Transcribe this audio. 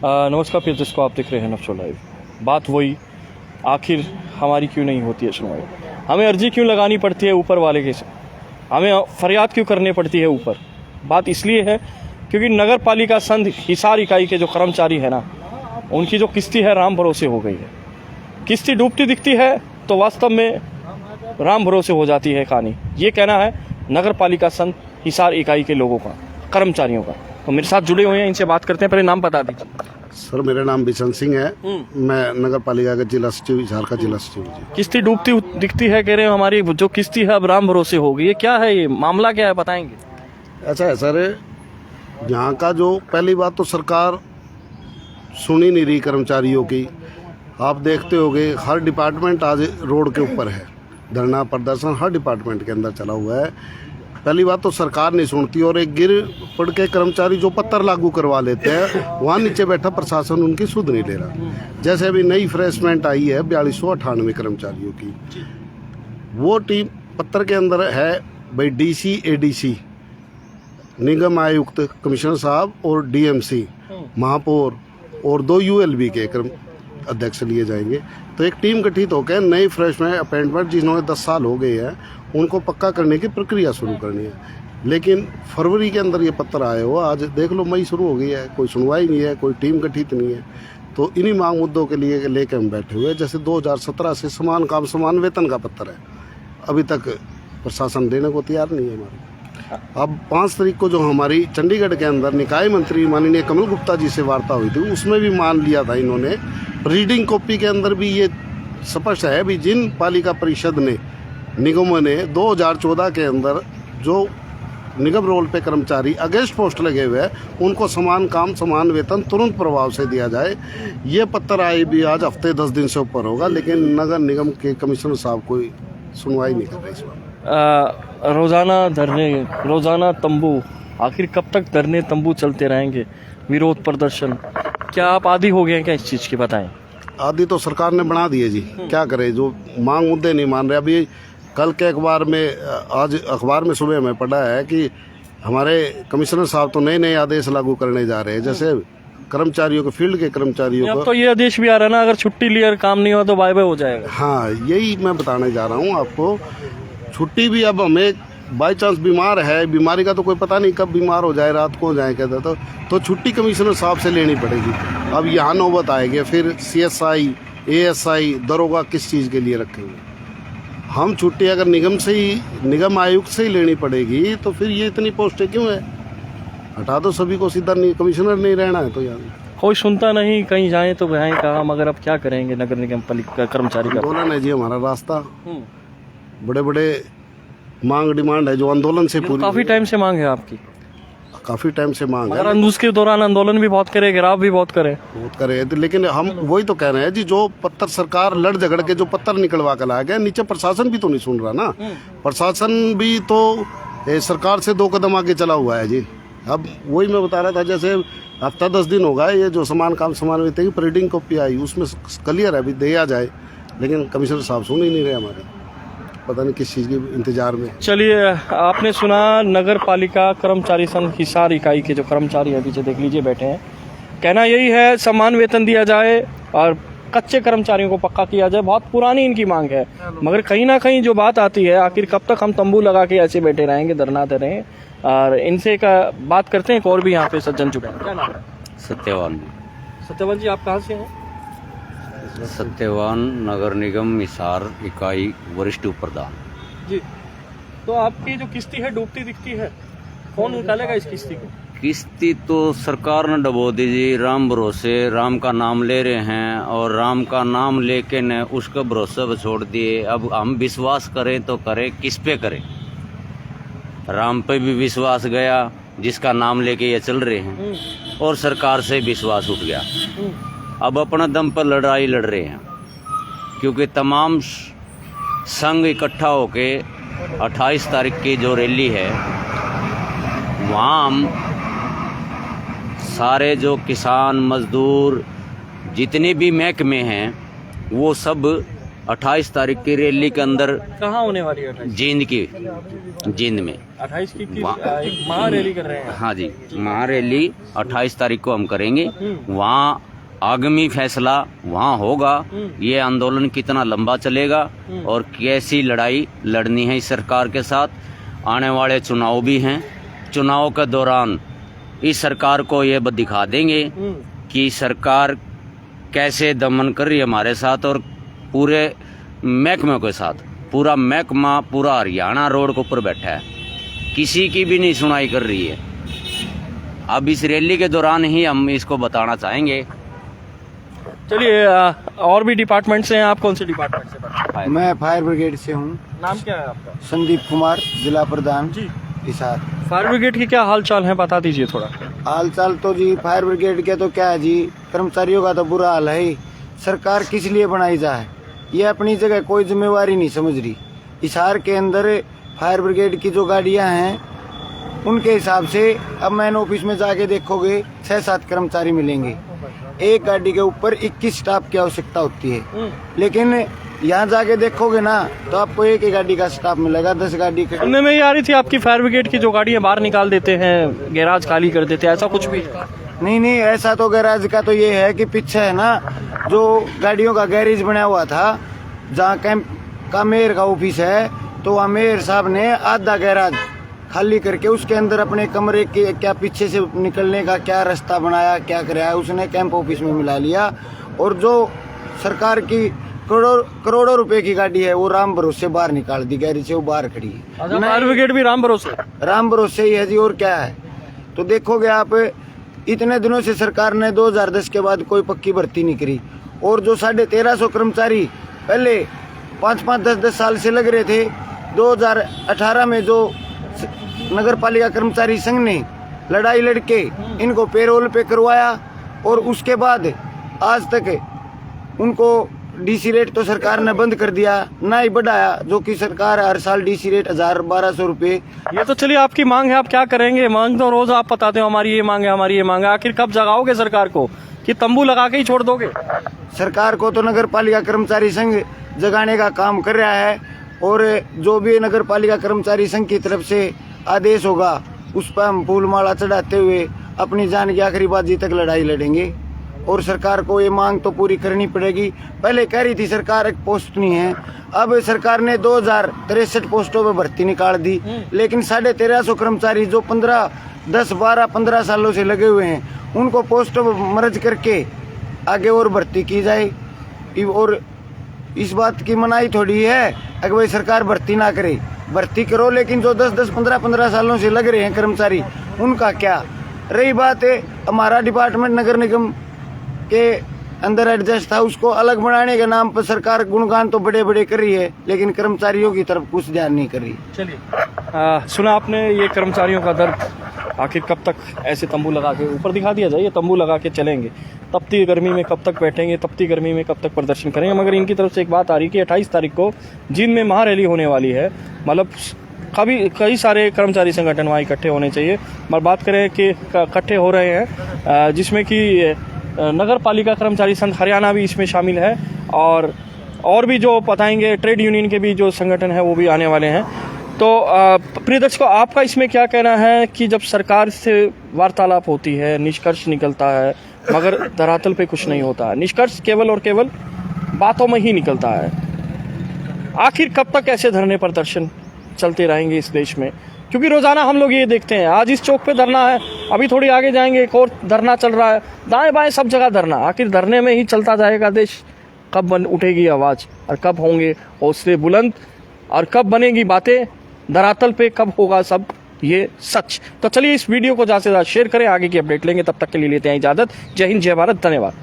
नमस्कार फिर जिसको आप देख रहे हैं नफ्सो लाइव। बात वही, आखिर हमारी क्यों नहीं होती है सुनवाई? हमें अर्जी क्यों लगानी पड़ती है ऊपर वाले के से? हमें फरियाद क्यों करनी पड़ती है ऊपर? बात इसलिए है क्योंकि नगर पालिका संघ हिसार इकाई के जो कर्मचारी है ना, उनकी जो किस्ती है राम भरोसे हो गई है। किस्ती डूबती दिखती है तो वास्तव में राम भरोसे हो जाती है कहानी। ये कहना है नगर पालिका संघ हिसार इकाई के लोगों का, कर्मचारियों का। तो मेरे साथ जुड़े हुए हैं, इनसे बात करते हैं। पहले नाम बता दीजिए। सर, मेरा नाम बिशन सिंह है। मैं नगर पालिका का जिला सचिव, हिसार का जिला सचिव जी। किस्ती डूबती दिखती है, कह रहे हैं हमारी जो किस्ती है अब राम भरोसे हो गई। ये क्या है, ये मामला क्या है, बताएंगे? ऐसा है सर, यहाँ का जो पहली बात तो सरकार सुन ही नहीं रही कर्मचारियों की। आप देखते होंगे हर डिपार्टमेंट आज रोड के ऊपर है, धरना प्रदर्शन हर डिपार्टमेंट के अंदर चला हुआ है। पहली बात तो सरकार नहीं सुनती, और एक गिर पड़ के कर्मचारी जो पत्थर लागू करवा लेते हैं, वहाँ नीचे बैठा प्रशासन उनकी सुध नहीं ले रहा। जैसे अभी नई फ्रेशमेंट आई है 4298 कर्मचारियों की, वो टीम पत्थर के अंदर है भाई डीसी, एडीसी, निगम आयुक्त, कमिश्नर साहब और डीएमसी, महापौर और 2 यूएलबी के अध्यक्ष लिए जाएंगे। तो एक टीम गठित होकर नई फ्रेशमेंट अपॉइंटमेंट जिन्होंने 10 साल हो गए हैं उनको पक्का करने की प्रक्रिया शुरू करनी है। लेकिन फरवरी के अंदर ये पत्र आए हो, आज देख लो मई शुरू हो गई है, कोई सुनवाई नहीं है, कोई टीम गठित नहीं है। तो इन्हीं मांग मुद्दों के लिए लेकर हम बैठे हुए। जैसे 2017 से समान काम समान वेतन का पत्र है, अभी तक प्रशासन देने को तैयार नहीं है हमारे। अब 5 तारीख को जो हमारी चंडीगढ़ के अंदर निकाय मंत्री माननीय कमल गुप्ता जी से वार्ता हुई थी, उसमें भी मान लिया था इन्होंने। रीडिंग कॉपी के अंदर भी ये स्पष्ट है भी जिन पालिका परिषद ने, निगमों ने 2014 के अंदर जो निगम रोल पे कर्मचारी अगेंस्ट पोस्ट लगे हुए हैं, उनको समान काम समान वेतन तुरंत प्रभाव से दिया जाए। ये पत्र आए भी आज हफ्ते 10 दिन से ऊपर होगा, लेकिन नगर निगम के कमिश्नर साहब कोई सुनवाई नहीं कर रहे इस बार। रोज़ाना धरने, रोज़ाना तंबू, आखिर कब तक धरने तंबू चलते रहेंगे, विरोध प्रदर्शन? क्या आप आदी हो गए हैं क्या इस चीज़ की? बताएं। आदि तो सरकार ने बना दिए जी, क्या करे, जो मांग मुद्दे नहीं मान रहे। अभी कल के अखबार में, आज अखबार में सुबह में पढ़ा है कि हमारे कमिश्नर साहब तो नए नए आदेश लागू करने जा रहे हैं। जैसे कर्मचारियों को, फील्ड के कर्मचारियों को तो ये आदेश भी आ रहा है ना, अगर छुट्टी लिया काम नहीं हुआ तो बाय बाय हो जाएगा। हाँ, यही मैं बताने जा रहा हूँ आपको। छुट्टी भी अब हमें बाई चांस बीमार है, बीमारी का तो कोई पता नहीं कब बीमार हो जाए, रात को हो जाए कहते, तो छुट्टी कमिश्नर साहब से लेनी पड़ेगी। अब यहाँ नौबत आएगी, फिर CSI, ASI, दरोगा किस चीज़ के लिए रखेंगे हम? छुट्टी अगर निगम से ही, निगम आयुक्त से ही लेनी पड़ेगी तो फिर ये इतनी पोस्टें क्यों है? हटा दो सभी को, सीधा नहीं, कमिश्नर नहीं रहना है तो यहाँ कोई सुनता नहीं, कहीं जाए तो वहीं कहा, मगर अब क्या करेंगे? नगर निगम पालिका कर्मचारी का आंदोलन है जी हमारा रास्ता। बड़े बड़े मांग डिमांड है जो आंदोलन से पूरी, काफी टाइम से मांग है आपकी, काफी टाइम से मांग है। उसके दौरान आंदोलन भी बहुत करे, गिराव भी बहुत करे। लेकिन हम वही तो कह रहे हैं जी, जो पत्थर सरकार लड़ झगड़ के जो पत्थर निकलवा कर ला गया, नीचे प्रशासन भी तो नहीं सुन रहा ना। प्रशासन भी तो सरकार से 2 कदम आगे चला हुआ है जी। अब वही मैं बता रहा था, जैसे हफ्ता 10 दिन होगा ये जो समान काम समान वेतन की रीडिंग कॉपी आई, उसमें क्लियर है अभी दिया जाए, लेकिन कमिश्नर साहब सुन ही नहीं रहे हमारे, पता नहीं किस चीज़ के इंतजार में। चलिए, आपने सुना नगर पालिका कर्मचारी संघ हिसार इकाई के जो कर्मचारी है, पीछे देख लीजिए बैठे हैं, कहना यही है समान वेतन दिया जाए और कच्चे कर्मचारियों को पक्का किया जाए। बहुत पुरानी इनकी मांग है, मगर कहीं ना कहीं जो बात आती है, आखिर कब तक हम तंबू लगा के ऐसे बैठे रहेंगे, धरना दे रहे हैं? और इनसे का बात करते हैं। और भी यहाँ पे सज्जन जुड़े हैं। क्या नाम है? सत्यवान। सत्यवान जी, आप कहाँ से हैं? सत्यवान, नगर निगम हिसार इकाई वरिष्ठ प्रधान जी। तो आपकी जो किस्ती है डूबती दिखती है, कौन निकालेगा इस किस्ती को? किस्ती तो सरकार ने डबो दी जी, राम भरोसे, राम का नाम ले रहे हैं और राम का नाम लेके न उसका भरोसा पर छोड़ दिए। अब हम विश्वास करें तो करें, किस पे करें? राम पे भी विश्वास गया जिसका नाम लेके ये चल रहे हैं, और सरकार से विश्वास उठ गया। अब अपना दम पर लड़ाई लड़ रहे हैं, क्योंकि तमाम संघ इकट्ठा होके 28 तारीख की जो रैली है, वहाँ हम सारे जो किसान, मजदूर, जितने भी महकमे हैं, वो सब 28 तारीख की रैली के अंदर कहाँ होने वाली है 28? जींद में 28 की एक महा रैली कर रहे हैं। हाँ जी, महारैली 28 तारीख को हम करेंगे। वहाँ आगामी फैसला वहाँ होगा, ये आंदोलन कितना लंबा चलेगा और कैसी लड़ाई लड़नी है इस सरकार के साथ। आने वाले चुनाव भी हैं, चुनाव के दौरान इस सरकार को ये दिखा देंगे कि सरकार कैसे दमन कर रही है हमारे साथ और पूरे महकमे के साथ। पूरा महकमा पूरा हरियाणा रोड के ऊपर बैठा है, किसी की भी नहीं सुनाई कर रही है। अब इस रैली के दौरान ही हम इसको बताना चाहेंगे। चलिए और भी डिपार्टमेंट से हैं, आप कौन से डिपार्टमेंट से हैं? मैं फायर ब्रिगेड से हूँ। नाम क्या है आपका? संदीप कुमार, जिला प्रधान जी। हिसार। फायर ब्रिगेड की क्या हाल चाल है, बता दीजिए थोड़ा। हाल चाल तो जी फायर ब्रिगेड के तो क्या है जी, कर्मचारियों का तो बुरा हाल है ही। सरकार किस लिए बनाई जाए, ये अपनी जगह कोई जिम्मेवारी नहीं समझ रही। हिसार के अंदर फायर ब्रिगेड की जो गाड़ियाँ हैं उनके हिसाब से अब मैन ऑफिस में जाके देखोगे 6-7 कर्मचारी मिलेंगे। एक गाड़ी के ऊपर 21 स्टाफ की आवश्यकता होती है, लेकिन यहाँ जाके देखोगे ना तो आपको एक ही गाड़ी का स्टाफ मिलेगा, 10 गाड़ी का। सुनने में ये आ रही थी आपकी फायर ब्रिगेड की जो गाड़ियाँ बाहर निकाल देते हैं, गैराज खाली कर देते हैं, ऐसा कुछ भी? नहीं, ऐसा तो गैराज का तो ये है कि पीछे है ना जो गाड़ियों का गैरेज बना हुआ था, जहाँ कैंप का मेयर का ऑफिस है, तो वहाँ मेयर साहब ने आधा गैराज खाली करके उसके अंदर अपने कमरे के क्या पीछे से निकलने का क्या रास्ता बनाया, क्या कराया, उसने कैंप ऑफिस में मिला लिया। और जो सरकार की करोड़ों रुपए की गाड़ी है वो राम भरोसे बाहर निकाल दी, गैरेज से वो बाहर खड़ी है। फायर ब्रिगेड भी राम भरोसे? राम भरोसे ही है जी, और क्या है। तो देखोगे आप, इतने दिनों से सरकार ने 2010 के बाद कोई पक्की भर्ती नहीं करी, और जो 1350 कर्मचारी पहले 5-5, 10-10 साल से लग रहे थे, 2018 में जो नगर पालिका कर्मचारी संघ ने लड़ाई लड़के इनको पेरोल पे करवाया, और उसके बाद आज तक उनको डीसी रेट तो सरकार ने बंद कर दिया, ना ही बढ़ाया, जो कि सरकार हर साल डीसी रेट 1000-1200 रुपये। ये तो चलिए आपकी मांग है, आप क्या करेंगे? मांग तो रोज आप बताते हो हमारी ये मांग है, हमारी ये मांग है। आखिर कब जगाओगे सरकार को, कि तंबू लगा के ही छोड़ दोगे? सरकार को तो नगर पालिका कर्मचारी संघ जगाने का काम कर रहा है, और जो भी नगर पालिका कर्मचारी संघ की तरफ से आदेश होगा उस पर हम फूल माला चढ़ाते हुए अपनी जान की आखिरी बाजी तक लड़ाई लड़ेंगे। और सरकार को ये मांग तो पूरी करनी पड़ेगी। पहले कह रही थी सरकार एक पोस्ट नहीं है, अब सरकार ने 2063 पोस्टों पर भर्ती निकाल दी, लेकिन 1350 कर्मचारी जो 10-12-15 सालों से लगे हुए हैं, उनको पोस्टों पर मर्ज करके आगे और भर्ती की जाए। और इस बात की मनाही थोड़ी है अगर भाई सरकार भर्ती ना करे, भर्ती करो, लेकिन जो 10-10, 15-15 सालों से लग रहे हैं कर्मचारी, उनका क्या। रही बात है हमारा डिपार्टमेंट नगर निगम के अंदर एडजस्ट था, उसको अलग बनाने के नाम पर सरकार गुणगान तो बड़े बड़े कर रही है, लेकिन कर्मचारियों की तरफ कुछ ध्यान नहीं कर रही। चलिए सुना आपने ये कर्मचारियों का दर्द। आखिर कब तक ऐसे तंबू लगा के ऊपर दिखा दिया जाए, ये तंबू लगा के चलेंगे, तपती गर्मी में कब तक बैठेंगे, तपती गर्मी में कब तक प्रदर्शन करेंगे? मगर इनकी तरफ से एक बात आ रही है कि 28 तारीख को जींद में महारैली होने वाली है, मतलब कई सारे कर्मचारी संगठन वहाँ इकट्ठे होने चाहिए। मगर बात करें कि इकट्ठे हो रहे हैं, जिसमें कि नगर पालिका कर्मचारी संघ हरियाणा भी इसमें शामिल है, और भी जो बताएंगे ट्रेड यूनियन के भी जो संगठन है वो भी आने वाले हैं। तो प्रिय दर्शकों, आपका इसमें क्या कहना है कि जब सरकार से वार्तालाप होती है, निष्कर्ष निकलता है, मगर धरातल पे कुछ नहीं होता है, निष्कर्ष केवल और केवल बातों में ही निकलता है। आखिर कब तक ऐसे धरने प्रदर्शन चलते रहेंगे इस देश में? क्योंकि रोजाना हम लोग ये देखते हैं, आज इस चौक पे धरना है, अभी थोड़ी आगे जाएंगे एक और धरना चल रहा है, दाएं बाएं सब जगह धरना। आखिर धरने में ही चलता जाएगा देश? कब उठेगी आवाज़, और कब होंगे हौसले बुलंद, और कब बनेगी बातें धरातल पे, कब होगा सब ये सच? तो चलिए इस वीडियो को ज़्यादा से ज़्यादा शेयर करें, आगे की अपडेट लेंगे। तब तक के लिए लेते हैं इजाज़त। जय हिंद, जय भारत, धन्यवाद।